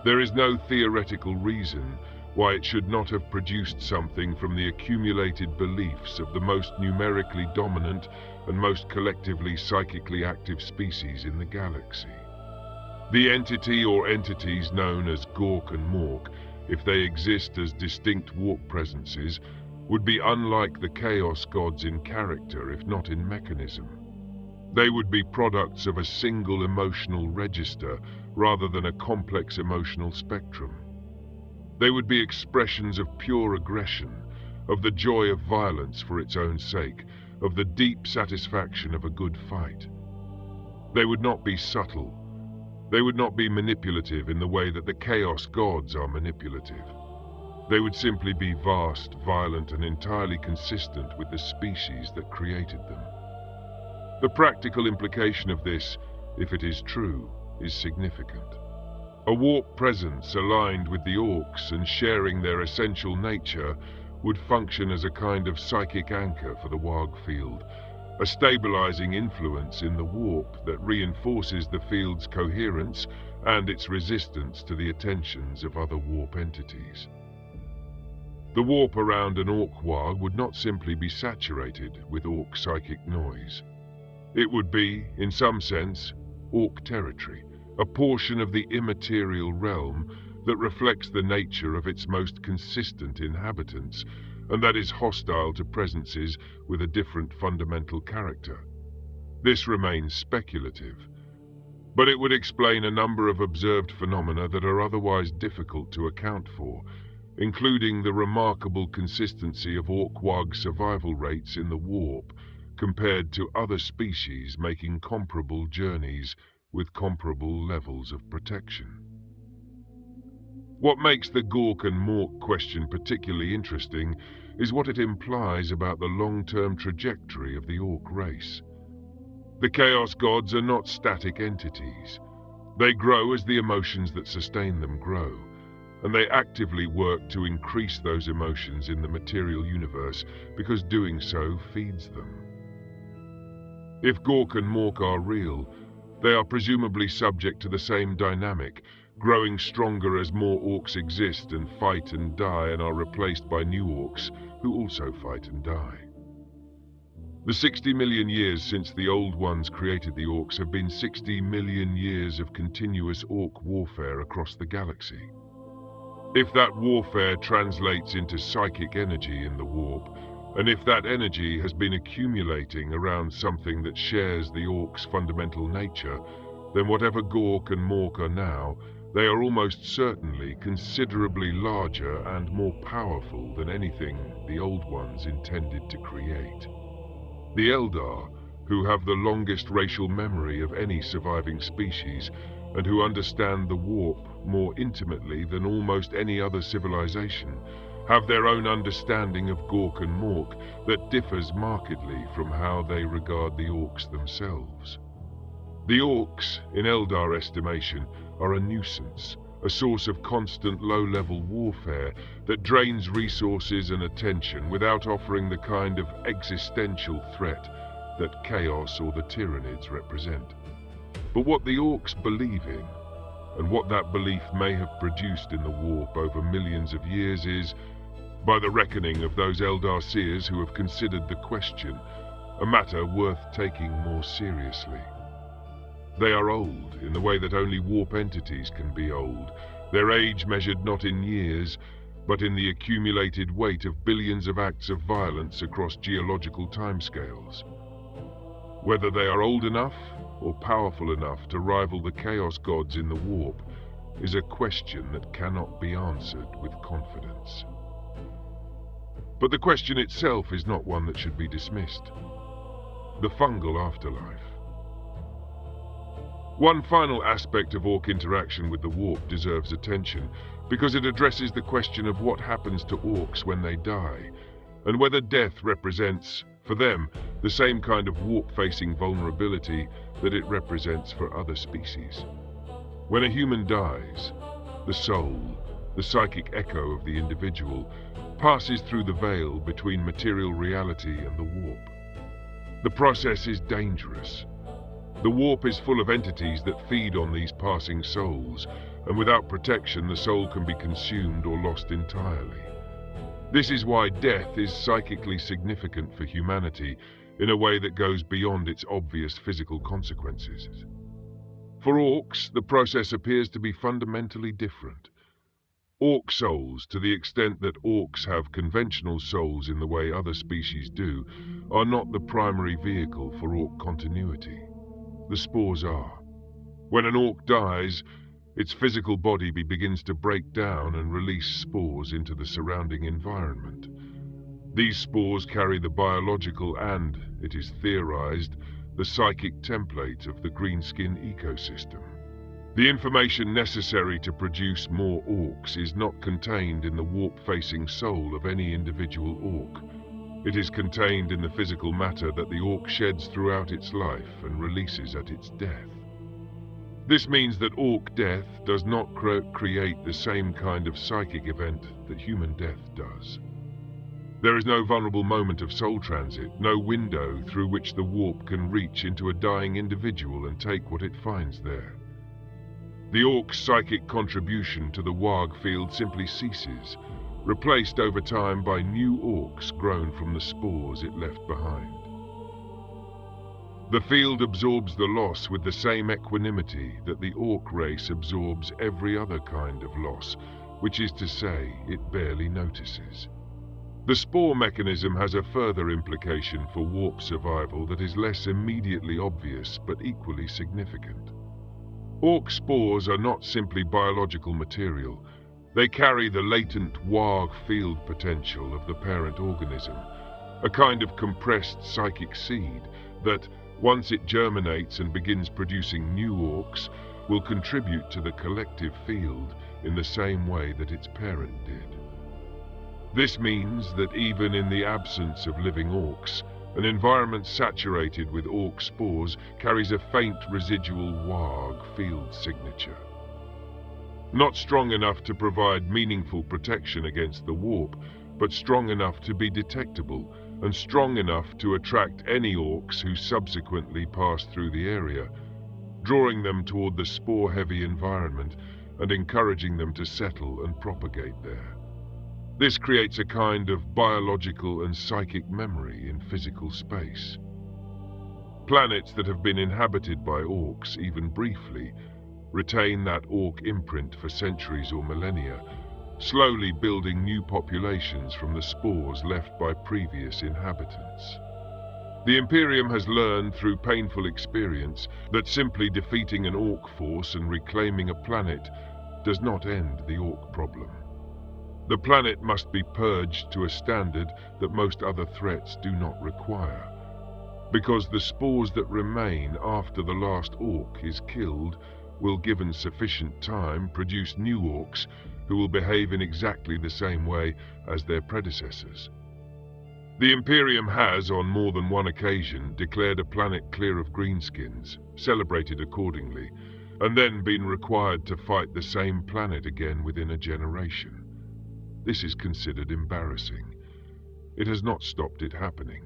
There is no theoretical reason why it should not have produced something from the accumulated beliefs of the most numerically dominant and most collectively psychically active species in the galaxy. The entity or entities known as Gork and Mork, if they exist as distinct warp presences, would be unlike the Chaos Gods in character, if not in mechanism. They would be products of a single emotional register rather than a complex emotional spectrum. They would be expressions of pure aggression, of the joy of violence for its own sake, of the deep satisfaction of a good fight. They would not be subtle. They would not be manipulative in the way that the Chaos Gods are manipulative. They would simply be vast, violent, and entirely consistent with the species that created them. The practical implication of this, if it is true, is significant. A warp presence aligned with the Orks and sharing their essential nature would function as a kind of psychic anchor for the Waaagh field, a stabilizing influence in the warp that reinforces the field's coherence and its resistance to the attentions of other warp entities. The warp around an Ork Waaagh would not simply be saturated with Ork psychic noise. It would be, in some sense, Ork territory, a portion of the immaterial realm that reflects the nature of its most consistent inhabitants, and that is hostile to presences with a different fundamental character. This remains speculative, but it would explain a number of observed phenomena that are otherwise difficult to account for, including the remarkable consistency of Ork Waaagh survival rates in the warp compared to other species making comparable journeys with comparable levels of protection. What makes the Gork and Mork question particularly interesting is what it implies about the long-term trajectory of the Ork race. The Chaos Gods are not static entities. They grow as the emotions that sustain them grow, and they actively work to increase those emotions in the material universe because doing so feeds them. If Gork and Mork are real, they are presumably subject to the same dynamic, growing stronger as more Orks exist and fight and die and are replaced by new Orks who also fight and die. The 60 million years since the Old Ones created the Orks have been 60 million years of continuous Ork warfare across the galaxy. If that warfare translates into psychic energy in the warp, and if that energy has been accumulating around something that shares the Ork's fundamental nature, then whatever Gork and Mork are now, they are almost certainly considerably larger and more powerful than anything the Old Ones intended to create. The Eldar, who have the longest racial memory of any surviving species, and who understand the warp more intimately than almost any other civilization, have their own understanding of Gork and Mork that differs markedly from how they regard the Orks themselves. The Orks, in Eldar estimation, are a nuisance, a source of constant low-level warfare that drains resources and attention without offering the kind of existential threat that Chaos or the Tyranids represent. But what the Orks believe in, and what that belief may have produced in the warp over millions of years is, by the reckoning of those Eldar seers who have considered the question, a matter worth taking more seriously. They are old in the way that only warp entities can be old, their age measured not in years, but in the accumulated weight of billions of acts of violence across geological timescales. Whether they are old enough or powerful enough to rival the Chaos Gods in the warp is a question that cannot be answered with confidence. But the question itself is not one that should be dismissed. The fungal afterlife. One final aspect of Ork interaction with the warp deserves attention, because it addresses the question of what happens to Orks when they die, and whether death represents, for them, the same kind of warp-facing vulnerability that it represents for other species. When a human dies, the soul, the psychic echo of the individual, passes through the veil between material reality and the warp. The process is dangerous. The warp is full of entities that feed on these passing souls, and without protection the soul can be consumed or lost entirely. This is why death is psychically significant for humanity in a way that goes beyond its obvious physical consequences. For orcs, the process appears to be fundamentally different. Orc souls, to the extent that orcs have conventional souls in the way other species do, are not the primary vehicle for orc continuity. The spores are. When an orc dies, its physical body begins to break down and release spores into the surrounding environment. These spores carry the biological and, it is theorized, the psychic template of the greenskin ecosystem. The information necessary to produce more orcs is not contained in the warp-facing soul of any individual orc. It is contained in the physical matter that the orc sheds throughout its life and releases at its death. This means that orc death does not create the same kind of psychic event that human death does. There is no vulnerable moment of soul transit, no window through which the warp can reach into a dying individual and take what it finds there. The orc's psychic contribution to the Waaagh field simply ceases, replaced over time by new orcs grown from the spores it left behind. The field absorbs the loss with the same equanimity that the orc race absorbs every other kind of loss, which is to say, it barely notices. The spore mechanism has a further implication for warp survival that is less immediately obvious but equally significant. Orc spores are not simply biological material. They carry the latent Waaagh field potential of the parent organism, a kind of compressed psychic seed that, once it germinates and begins producing new orcs, will contribute to the collective field in the same way that its parent did. This means that even in the absence of living orcs, an environment saturated with orc spores carries a faint residual Waaagh field signature. Not strong enough to provide meaningful protection against the warp, but strong enough to be detectable, and strong enough to attract any orcs who subsequently pass through the area, drawing them toward the spore-heavy environment and encouraging them to settle and propagate there. This creates a kind of biological and psychic memory in physical space. Planets that have been inhabited by orcs, even briefly, retain that orc imprint for centuries or millennia, slowly building new populations from the spores left by previous inhabitants. The Imperium has learned through painful experience that simply defeating an orc force and reclaiming a planet does not end the orc problem. The planet must be purged to a standard that most other threats do not require, because the spores that remain after the last orc is killed will, given sufficient time, produce new orcs who will behave in exactly the same way as their predecessors. The Imperium has, on more than one occasion, declared a planet clear of Greenskins, celebrated accordingly, and then been required to fight the same planet again within a generation. This is considered embarrassing. It has not stopped it happening.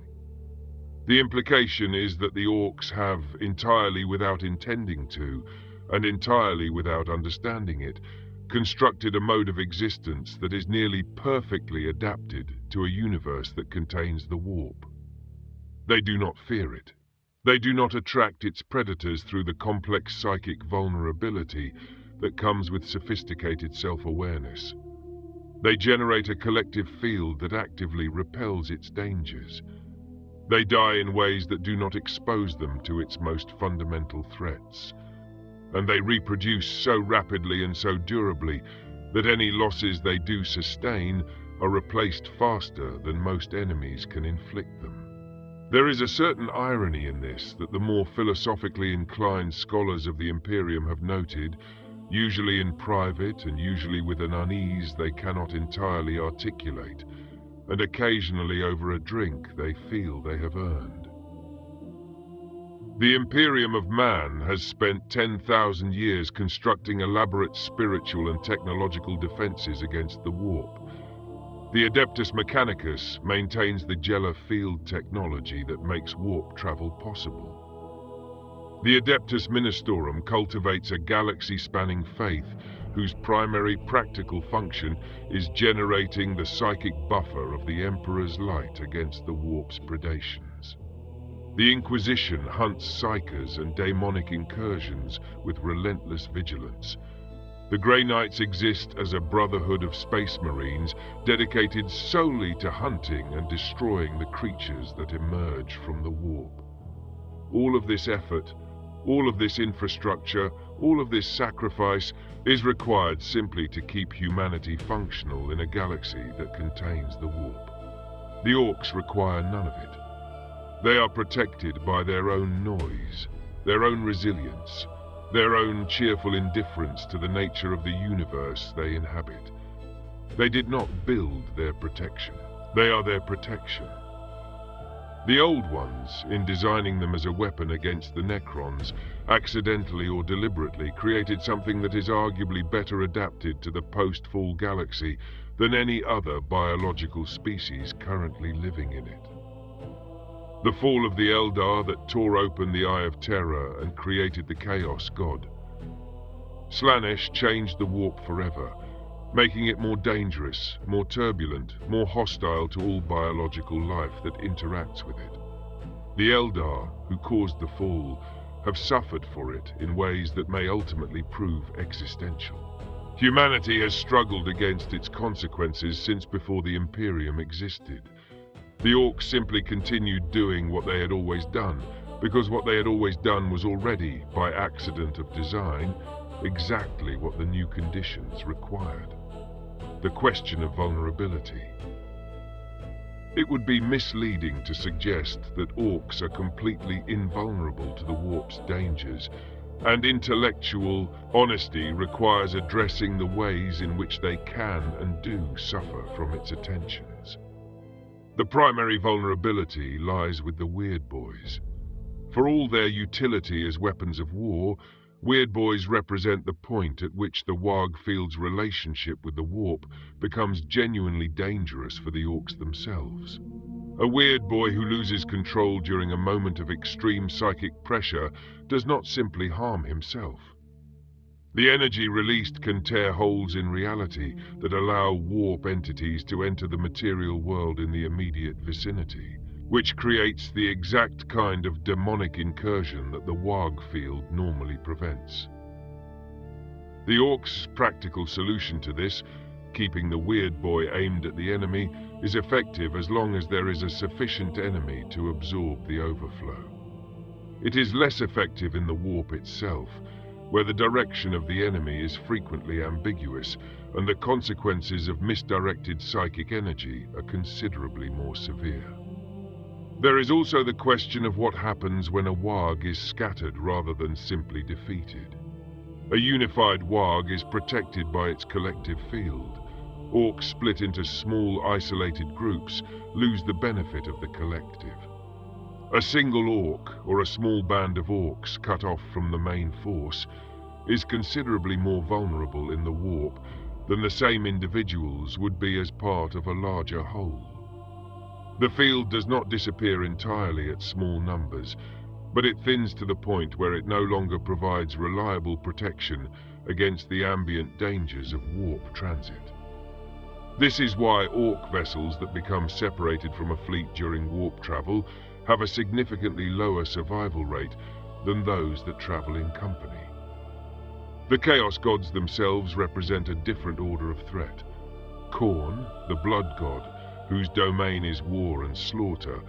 The implication is that the orcs have, entirely without intending to, and entirely without understanding it, constructed a mode of existence that is nearly perfectly adapted to a universe that contains the warp. They do not fear it. They do not attract its predators through the complex psychic vulnerability that comes with sophisticated self-awareness. They generate a collective field that actively repels its dangers. They die in ways that do not expose them to its most fundamental threats. And they reproduce so rapidly and so durably that any losses they do sustain are replaced faster than most enemies can inflict them. There is a certain irony in this that the more philosophically inclined scholars of the Imperium have noted, usually in private and usually with an unease they cannot entirely articulate, and occasionally over a drink they feel they have earned. The Imperium of Man has spent 10,000 years constructing elaborate spiritual and technological defenses against the warp. The Adeptus Mechanicus maintains the Gela field technology that makes warp travel possible. The Adeptus Ministorum cultivates a galaxy-spanning faith whose primary practical function is generating the psychic buffer of the Emperor's light against the warp's predations. The Inquisition hunts psychers and demonic incursions with relentless vigilance. The Grey Knights exist as a brotherhood of space marines dedicated solely to hunting and destroying the creatures that emerge from the warp. All of this effort, all of this infrastructure, all of this sacrifice is required simply to keep humanity functional in a galaxy that contains the warp. The Orks require none of it. They are protected by their own noise, their own resilience, their own cheerful indifference to the nature of the universe they inhabit. They did not build their protection. They are their protection. The Old Ones, in designing them as a weapon against the Necrons, accidentally or deliberately created something that is arguably better adapted to the post-fall galaxy than any other biological species currently living in it. The fall of the Eldar that tore open the Eye of Terror and created the Chaos God. Slaanesh changed the warp forever, making it more dangerous, more turbulent, more hostile to all biological life that interacts with it. The Eldar, who caused the fall, have suffered for it in ways that may ultimately prove existential. Humanity has struggled against its consequences since before the Imperium existed. The Orks simply continued doing what they had always done, because what they had always done was already, by accident of design, exactly what the new conditions required. The question of vulnerability. It would be misleading to suggest that Orks are completely invulnerable to the warp's dangers, and intellectual honesty requires addressing the ways in which they can and do suffer from its attentions. The primary vulnerability lies with the Weird Boys. For all their utility as weapons of war, Weird Boys represent the point at which the Waaagh field's relationship with the warp becomes genuinely dangerous for the Orks themselves. A Weird Boy who loses control during a moment of extreme psychic pressure does not simply harm himself. The energy released can tear holes in reality that allow warp entities to enter the material world in the immediate vicinity, which creates the exact kind of demonic incursion that the Waaagh field normally prevents. The Orks' practical solution to this, keeping the Weird Boy aimed at the enemy, is effective as long as there is a sufficient enemy to absorb the overflow. It is less effective in the warp itself, where the direction of the enemy is frequently ambiguous and the consequences of misdirected psychic energy are considerably more severe. There is also the question of what happens when a Waaagh is scattered rather than simply defeated. A unified Waaagh is protected by its collective field. Orks split into small, isolated groups lose the benefit of the collective. A single Ork, or a small band of Orks cut off from the main force, is considerably more vulnerable in the warp than the same individuals would be as part of a larger whole. The field does not disappear entirely at small numbers, but it thins to the point where it no longer provides reliable protection against the ambient dangers of warp transit. This is why Ork vessels that become separated from a fleet during warp travel have a significantly lower survival rate than those that travel in company. The Chaos Gods themselves represent a different order of threat. Khorne, the Blood God, whose domain is war and slaughter,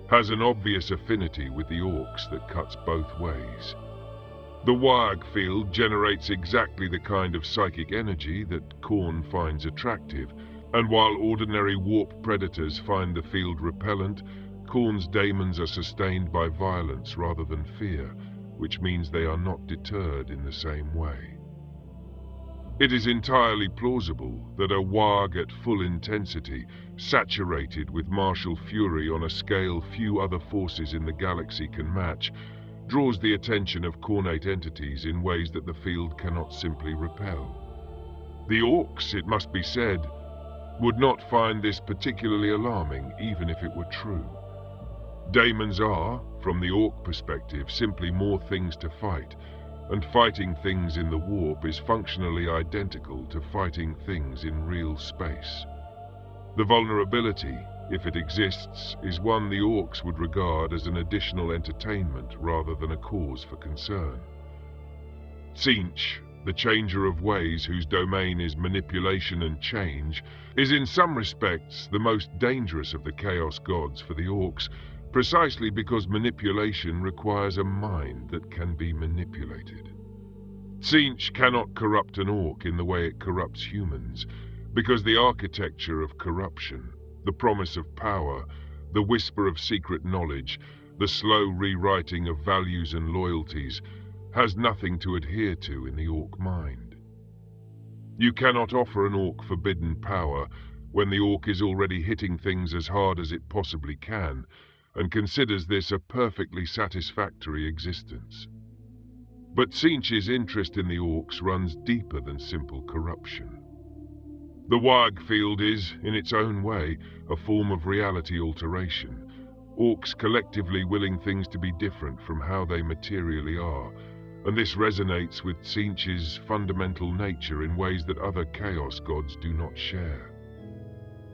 has an obvious affinity with the Orks that cuts both ways. The Waaagh field generates exactly the kind of psychic energy that Khorne finds attractive, and while ordinary warp predators find the field repellent, Khorne's daemons are sustained by violence rather than fear, which means they are not deterred in the same way. It is entirely plausible that a Waaagh at full intensity, saturated with martial fury on a scale few other forces in the galaxy can match, draws the attention of Khornate entities in ways that the field cannot simply repel. The Orks, it must be said, would not find this particularly alarming even if it were true. Daemons are, from the Ork perspective, simply more things to fight, and fighting things in the warp is functionally identical to fighting things in real space. The vulnerability, if it exists, is one the Orks would regard as an additional entertainment rather than a cause for concern. Tzeentch, the changer of ways whose domain is manipulation and change, is in some respects the most dangerous of the Chaos Gods for the Orks, precisely because manipulation requires a mind that can be manipulated. Tzeentch cannot corrupt an Ork in the way it corrupts humans, because the architecture of corruption, the promise of power, the whisper of secret knowledge, the slow rewriting of values and loyalties, has nothing to adhere to in the Ork mind. You cannot offer an Ork forbidden power when the Ork is already hitting things as hard as it possibly can, and considers this a perfectly satisfactory existence. But Tzeentch's interest in the Orks runs deeper than simple corruption. The Waaagh field is, in its own way, a form of reality alteration, Orks collectively willing things to be different from how they materially are, and this resonates with Tzeentch's fundamental nature in ways that other Chaos Gods do not share.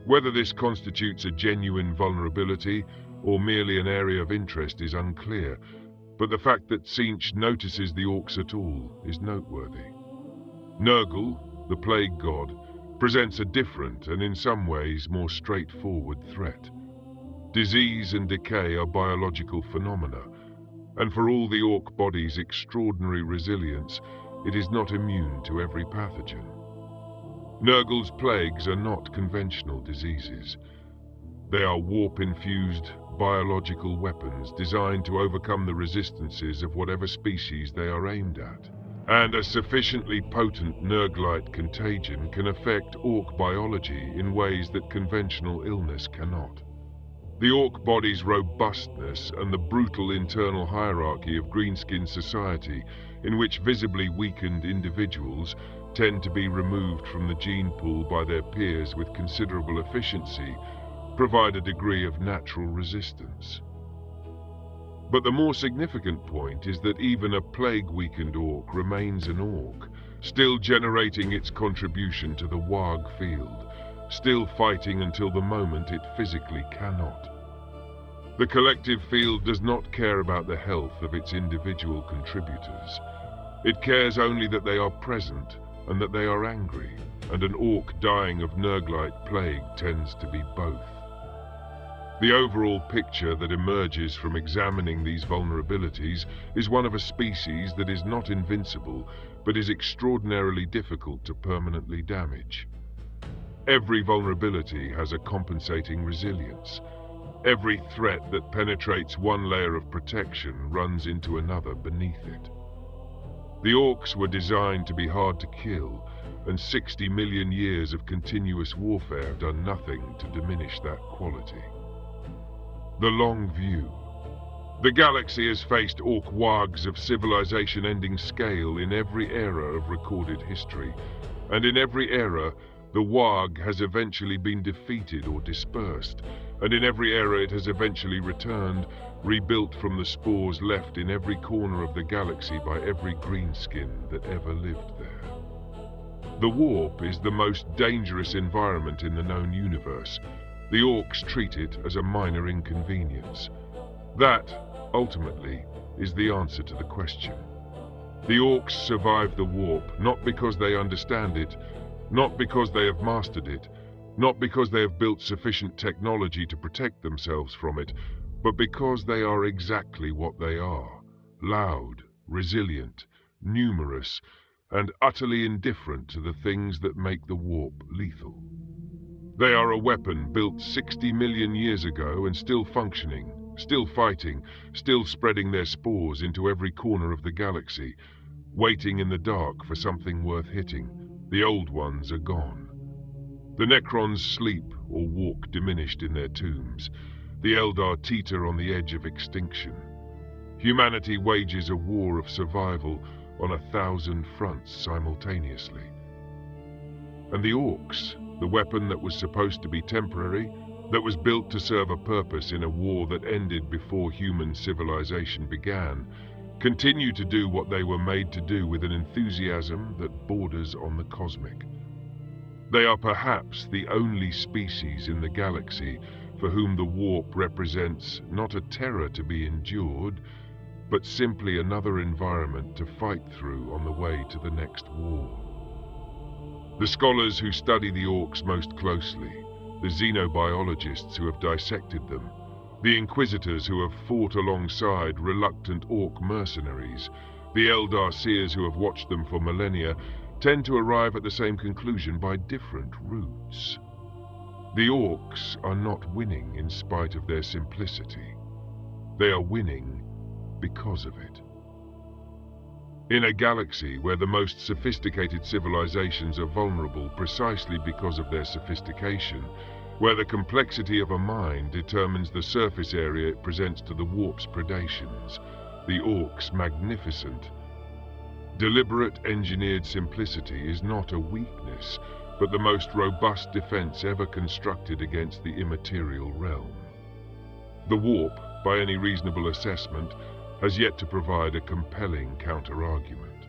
Whether this constitutes a genuine vulnerability or merely an area of interest is unclear, but the fact that Tzeentch notices the Orks at all is noteworthy. Nurgle, the Plague God, presents a different and in some ways more straightforward threat. Disease and decay are biological phenomena, and for all the Ork body's extraordinary resilience, it is not immune to every pathogen. Nurgle's plagues are not conventional diseases. They are warp-infused biological weapons designed to overcome the resistances of whatever species they are aimed at. And a sufficiently potent Nurglite contagion can affect Ork biology in ways that conventional illness cannot. The Ork body's robustness and the brutal internal hierarchy of Greenskin society, in which visibly weakened individuals tend to be removed from the gene pool by their peers with considerable efficiency, provide a degree of natural resistance. But the more significant point is that even a plague-weakened Ork remains an Ork, still generating its contribution to the Waaagh field, still fighting until the moment it physically cannot. The collective field does not care about the health of its individual contributors. It cares only that they are present and that they are angry, and an Ork dying of Nurglite plague tends to be both. The overall picture that emerges from examining these vulnerabilities is one of a species that is not invincible, but is extraordinarily difficult to permanently damage. Every vulnerability has a compensating resilience. Every threat that penetrates one layer of protection runs into another beneath it. The Orks were designed to be hard to kill, and 60 million years of continuous warfare have done nothing to diminish that quality. The long view. The galaxy has faced Ork Waaghs of civilization-ending scale in every era of recorded history, and in every era, the Waaagh has eventually been defeated or dispersed, and in every era it has eventually returned, rebuilt from the spores left in every corner of the galaxy by every greenskin that ever lived there. The warp is the most dangerous environment in the known universe. The Orks treat it as a minor inconvenience. That, ultimately, is the answer to the question. The Orks survive the warp not because they understand it, not because they have mastered it, not because they have built sufficient technology to protect themselves from it, but because they are exactly what they are: loud, resilient, numerous, and utterly indifferent to the things that make the warp lethal. They are a weapon built 60 million years ago and still functioning, still fighting, still spreading their spores into every corner of the galaxy, waiting in the dark for something worth hitting. The old ones are gone. The Necrons sleep or walk diminished in their tombs. The Eldar teeter on the edge of extinction. Humanity wages a war of survival on 1,000 fronts simultaneously. And the Orks, the weapon that was supposed to be temporary, that was built to serve a purpose in a war that ended before human civilization began, continue to do what they were made to do with an enthusiasm that borders on the cosmic. They are perhaps the only species in the galaxy for whom the warp represents not a terror to be endured, but simply another environment to fight through on the way to the next war. The scholars who study the Orks most closely, the xenobiologists who have dissected them, the inquisitors who have fought alongside reluctant Ork mercenaries, the Eldar seers who have watched them for millennia, tend to arrive at the same conclusion by different routes. The Orks are not winning in spite of their simplicity. They are winning because of it. In a galaxy where the most sophisticated civilizations are vulnerable precisely because of their sophistication, where the complexity of a mind determines the surface area it presents to the warp's predations, the Orks' magnificent, deliberate engineered simplicity is not a weakness, but the most robust defense ever constructed against the immaterial realm. The warp, by any reasonable assessment, has yet to provide a compelling counter-argument.